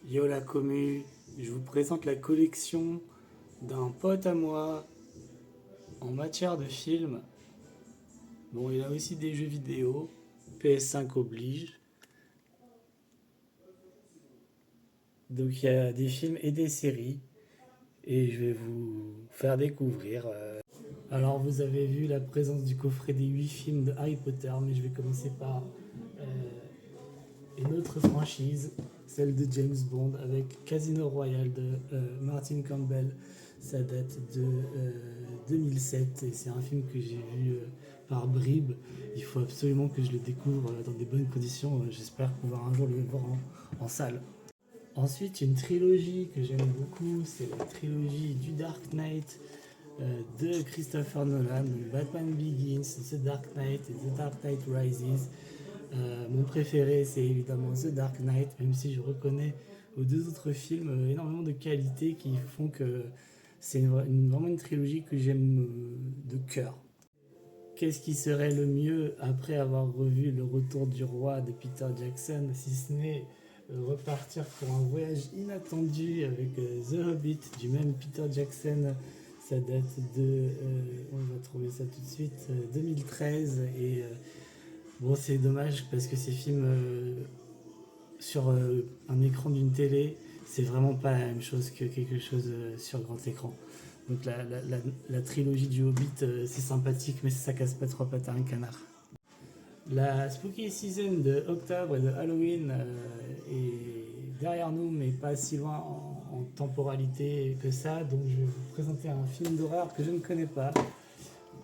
Yo la commu, je vous présente la collection d'un pote à moi en matière de film. Bon, il a aussi des jeux vidéo, PS5 oblige. Donc il y a des films et des séries et je vais vous faire découvrir. Alors vous avez vu la présence du coffret des 8 films de Harry Potter, mais je vais commencer par une autre franchise, celle de James Bond avec Casino Royale de Martin Campbell. Ça date de 2007 et c'est un film que j'ai vu par bribes. Il faut absolument que je le découvre dans des bonnes conditions. J'espère pouvoir un jour le voir en salle. Ensuite, une trilogie que j'aime beaucoup, c'est la trilogie du Dark Knight de Christopher Nolan, donc Batman Begins, The Dark Knight et The Dark Knight Rises. Mon préféré, c'est évidemment The Dark Knight, même si je reconnais aux deux autres films énormément de qualités qui font que c'est vraiment une trilogie que j'aime de cœur. Qu'est-ce qui serait le mieux après avoir revu Le Retour du Roi de Peter Jackson, si ce n'est repartir pour un voyage inattendu avec The Hobbit du même Peter Jackson. Ça date de, on va trouver ça tout de suite, 2013 et bon, c'est dommage parce que ces films sur un écran d'une télé, c'est vraiment pas la même chose que quelque chose sur grand écran. Donc la trilogie du Hobbit, c'est sympathique, mais ça casse pas trois pattes à un canard. La Spooky Season de octobre et de Halloween est derrière nous, mais pas si loin en temporalité que ça. Donc je vais vous présenter un film d'horreur que je ne connais pas,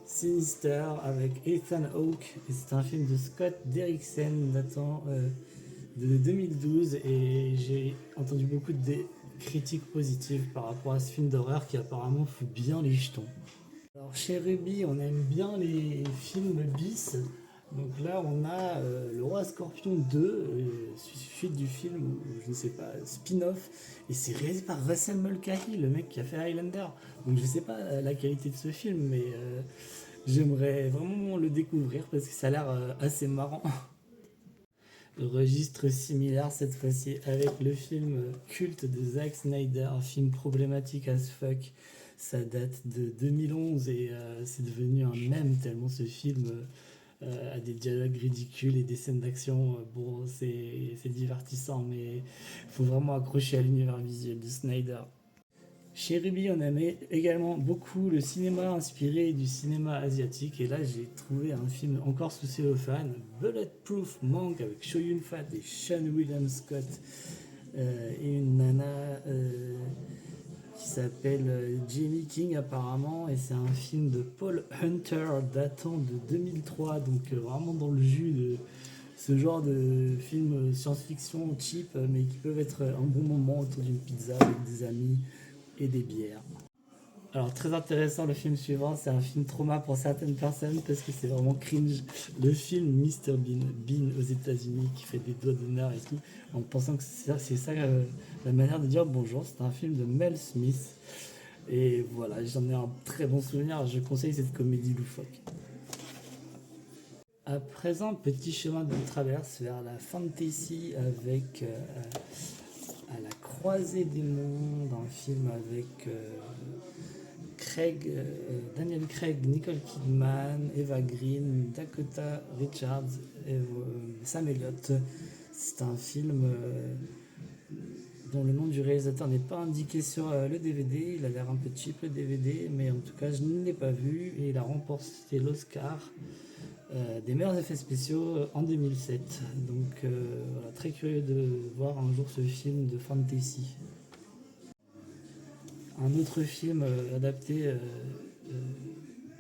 Sinister avec Ethan Hawke. C'est un film de Scott Derrickson datant de 2012 et j'ai entendu beaucoup de critiques positives par rapport à ce film d'horreur qui apparemment fout bien les jetons. Alors chez Ruby, on aime bien les films bis. Donc là, on a Le Roi Scorpion 2, suite du film, je ne sais pas, spin-off, et c'est réalisé par Russell Mulcahy, le mec qui a fait Highlander. Donc je ne sais pas la qualité de ce film, mais j'aimerais vraiment le découvrir parce que ça a l'air assez marrant. Registre similaire cette fois-ci avec le film culte de Zack Snyder, un film problématique as fuck. Ça date de 2011 et c'est devenu un mème tellement ce film a des dialogues ridicules et des scènes d'action. Bon, c'est divertissant, mais il faut vraiment accrocher à l'univers visuel de Snyder. Chez Ruby, on aimait également beaucoup le cinéma inspiré du cinéma asiatique. Et là, j'ai trouvé un film encore sous cellophane, Bulletproof Monk, avec Chow Yun-fat et Sean William Scott. Et une nana qui s'appelle Jamie King apparemment. Et c'est un film de Paul Hunter datant de 2003. Donc vraiment dans le jus de ce genre de film science-fiction cheap, mais qui peuvent être un bon moment autour d'une pizza avec des amis et des bières. Alors très intéressant le film suivant, c'est un film trauma pour certaines personnes parce que c'est vraiment cringe. Le film Mr Bean, Bean aux États-Unis qui fait des doigts d'honneur et tout, en pensant que c'est ça la manière de dire bonjour. C'est un film de Mel Smith et voilà, j'en ai un très bon souvenir. Je conseille cette comédie loufoque. À présent, petit chemin de traverse vers la fantasy avec à la croisée des mondes, un film avec Daniel Craig, Nicole Kidman, Eva Green, Dakota Richards et Sam Elliott. C'est un film dont le nom du réalisateur n'est pas indiqué sur le DVD. Il a l'air un peu cheap le DVD, mais en tout cas je ne l'ai pas vu et il a remporté l'Oscar des meilleurs effets spéciaux en 2007. Donc voilà, très curieux de voir un jour ce film de fantasy. Un autre film adapté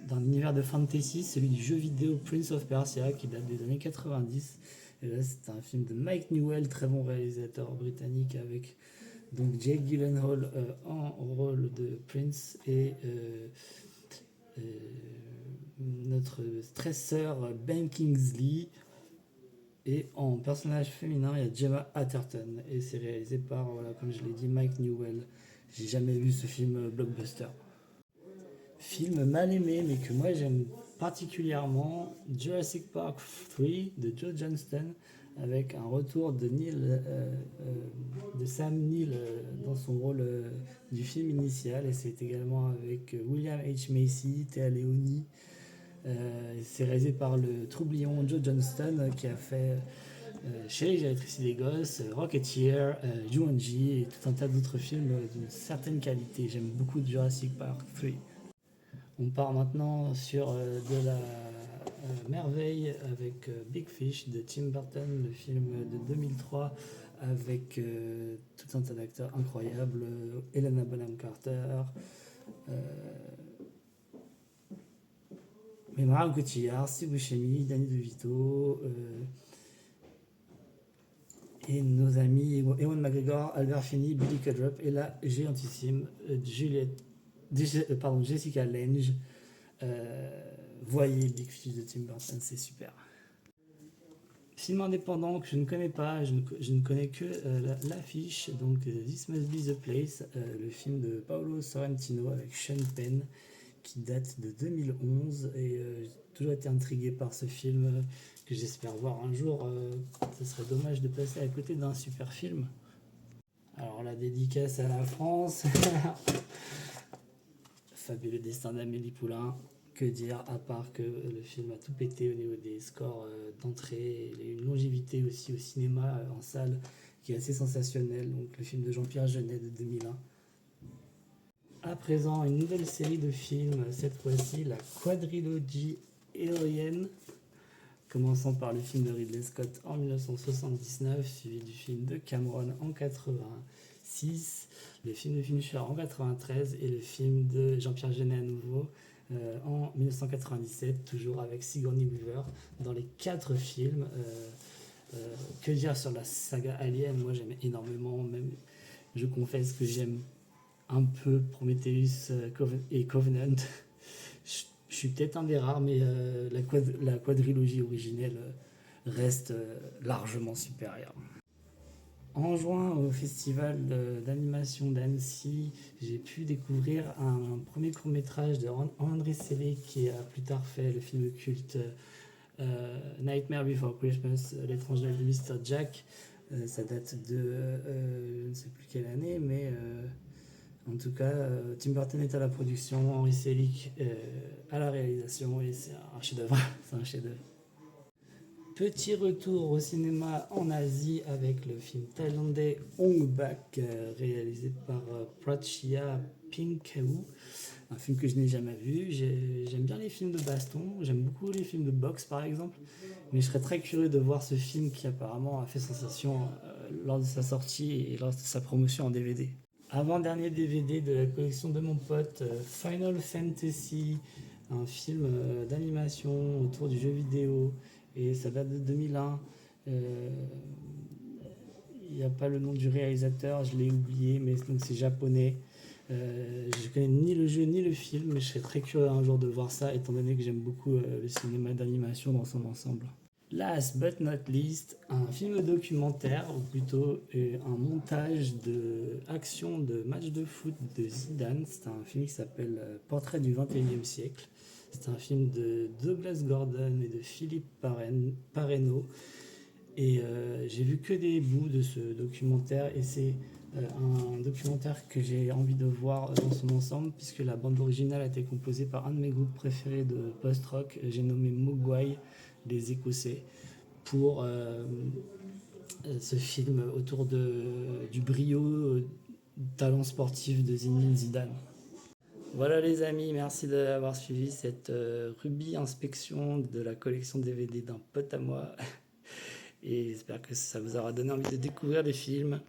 d'un univers de fantasy, celui du jeu vidéo Prince of Persia qui date des années 90. Et là, c'est un film de Mike Newell, très bon réalisateur britannique, avec donc Jake Gyllenhaal en rôle de Prince et notre stresseur Ben Kingsley. Et en personnage féminin, il y a Gemma Atherton. Et c'est réalisé par, voilà, comme je l'ai dit, Mike Newell. J'ai jamais vu ce film blockbuster. Film mal aimé, mais que moi j'aime particulièrement, Jurassic Park 3 de Joe Johnston, avec un retour de Neil de Sam Neill dans son rôle du film initial, et c'est également avec William H. Macy, Téa Leoni. C'est réalisé par le troublion Joe Johnston qui a fait Chérie, j'ai rétréci des gosses, Rocketeer, Jumanji et tout un tas d'autres films d'une certaine qualité. J'aime beaucoup Jurassic Park 3. On part maintenant sur de la merveille avec Big Fish de Tim Burton, le film de 2003 avec tout un tas d'acteurs incroyables, Helena Bonham Carter, Marion Cotillard, Steve Buscemi, Danny DeVito, et nos amis Ewan McGregor, Albert Finney, Billy Crudup et la géantissime Jessica Lange. Voyez Big Fish de Tim Burton, c'est super. Film indépendant que je ne connais pas, je ne connais que l'affiche, donc This Must Be the Place, le film de Paolo Sorrentino avec Sean Penn, qui date de 2011, et j'ai toujours été intrigué par ce film que j'espère voir un jour. Ce serait dommage de passer à côté d'un super film. Alors la dédicace à la France. Fabuleux destin d'Amélie Poulain. Que dire, à part que le film a tout pété au niveau des scores d'entrée. Il a une longévité aussi au cinéma, en salle, qui est assez sensationnelle. Donc le film de Jean-Pierre Jeunet de 2001. À présent, une nouvelle série de films, cette fois-ci la quadrilogie Alien, commençant par le film de Ridley Scott en 1979, suivi du film de Cameron en 86, le film de Fincher en 93 et le film de Jean-Pierre Jeunet à nouveau en 1997, toujours avec Sigourney Weaver dans les 4 films. Que dire sur la saga Alien? Moi j'aime énormément, même je confesse que j'aime un peu Prometheus et Covenant. Je suis peut-être un des rares, mais la quadrilogie originelle reste largement supérieure. En juin, au festival d'animation d'Annecy, j'ai pu découvrir un premier court-métrage de André Selé, qui a plus tard fait le film culte Nightmare Before Christmas, l'étrange Noël de Mr. Jack. Ça date de je ne sais plus quelle année, mais en tout cas, Tim Burton est à la production, Henry Selick à la réalisation, et c'est un chef-d'œuvre. C'est un chef-d'œuvre. Petit retour au cinéma en Asie avec le film thaïlandais Ong Bak, réalisé par Prachia Pinkaew, un film que je n'ai jamais vu. J'aime bien les films de baston, j'aime beaucoup les films de boxe par exemple, mais je serais très curieux de voir ce film qui apparemment a fait sensation lors de sa sortie et lors de sa promotion en DVD. Avant-dernier DVD de la collection de mon pote, Final Fantasy, un film d'animation autour du jeu vidéo, et ça date de 2001. Il n'y a pas le nom du réalisateur, je l'ai oublié, mais donc c'est japonais. Je connais ni le jeu ni le film, mais je serais très curieux un jour de voir ça, étant donné que j'aime beaucoup le cinéma d'animation dans son ensemble. Last but not least, un film documentaire, ou plutôt un montage de action de match de foot de Zidane. C'est un film qui s'appelle Portrait du 21e siècle. C'est un film de Douglas Gordon et de Philippe Parreno. Et j'ai vu que des bouts de ce documentaire, et c'est un documentaire que j'ai envie de voir dans son ensemble, puisque la bande originale a été composée par un de mes groupes préférés de post-rock, j'ai nommé Mogwai, les Écossais, pour ce film autour du brio talent sportif de Zinedine Zidane. Voilà les amis, merci d'avoir suivi cette rubis inspection de la collection DVD d'un pote à moi, et j'espère que ça vous aura donné envie de découvrir les films.